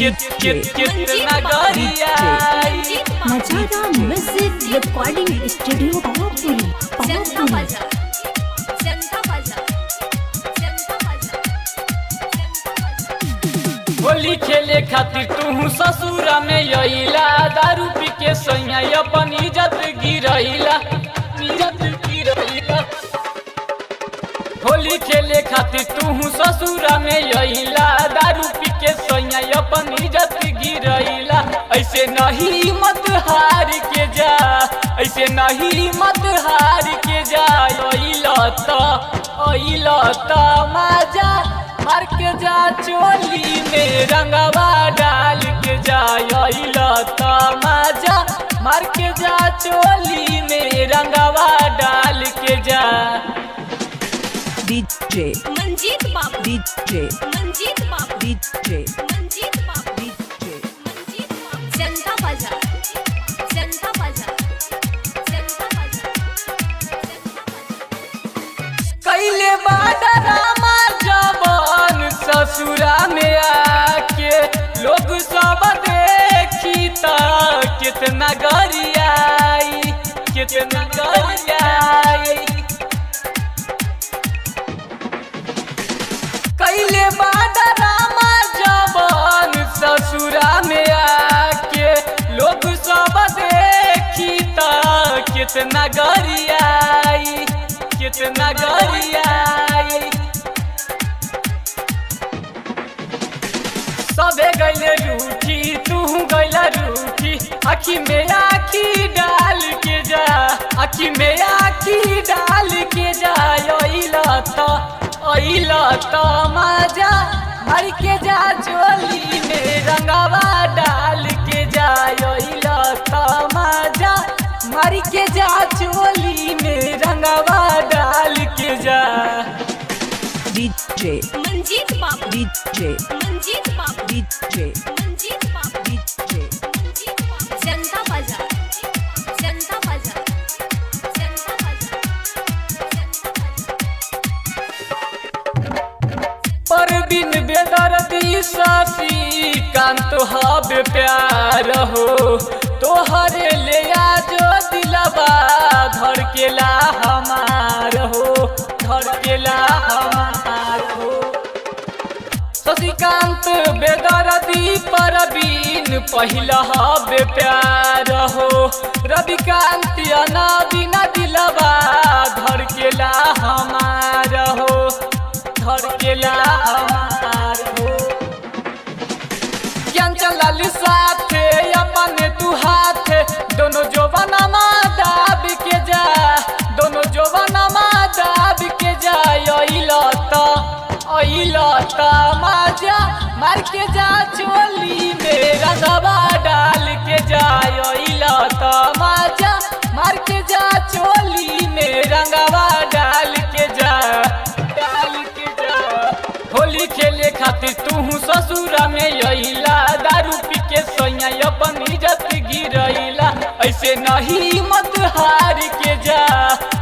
कितना गरिया नजारा music recording studio Pawapuri. Holi खेले खातिर तू ससुरा में अइला, दारू पी के सैया अपन इज्जत गिरैला। होली खेले खातिर तू ससुरा में अइला, दारू पी के सैया अपन इज्जत गिरैला। ऐसे नहीं मत हार के जा, ऐसे नहीं मत हार के जा। अइला त मजा मार के जा, चोली में रंगवा डाल के जा। अइला त मजा मार के जा, चोली में रंगवा डाल के जा। डीजे मंजीत बाबू, डीजे मंजीत बाबू, डीजे मंजीत बाबू, डीजे मंजीत बाबू। जनता बाजार, जनता बाजार, जनता बाजार। कैले बादा रामा जवान ससुरा में आके, लोग सब देखी त कितना गरियाई, कितना गरियाई। कैले बादा रामा जवान ससुरा में आके, लोग सब देखी त कितना गरियाई, कितना गरियाई। सबे गैले रूठी, तू गैला रूठी। आखी में आखी डाल के जा, आखी में आखी डाल के जा। अइला त मजा मार के जा, चोली में रंगवा डाल के जा। अइला त मजा मार के जा, चोली में रंगवा डाल के जा। डीजे मंजीत बाबू, डीजे मंजीत बाबू, डीजे मंजीत बाबू, डीजे मंजीत बाबू। जनता बाजार, जनता बाजार, जनता बाजार, जनता बाजार। परवीन बेदर्दी साथी कांत हबे प्यार हो, तोहरे ले आजो दिलवा धड़केला हमार हो, धड़केला हमार हो। शशिकांत बेदर्दी परवीन पहिला हबे प्यार हो, रविकांत अनादीन दिलवा धड़केला हमार हो, धड़केला हमार हो। ज्ञान चलाली साथे अपने तू हाथे, दोनों जवानमा दाब के जा, दोनों जवानमा दाब के जा। अइला त मजा मार के जा, चोली में रंगवा डाल के जा। अइला त मजा मार के जा, चोली में रंगवा डाल के जा, डाल के जा। होली खेले खातिर तू ससुरा में अइला, दारू पी के सैया अपन इज्जत गिरैला। ऐसे नहीं मत हार के जा,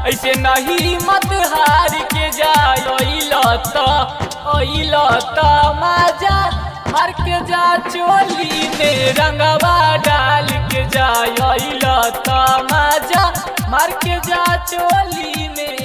ऐसे नहीं मत हार के जा। अइला त मजा मार के जा, चोली में रंगवा डाल के जा। अइला त मजा मार के जा, चोली में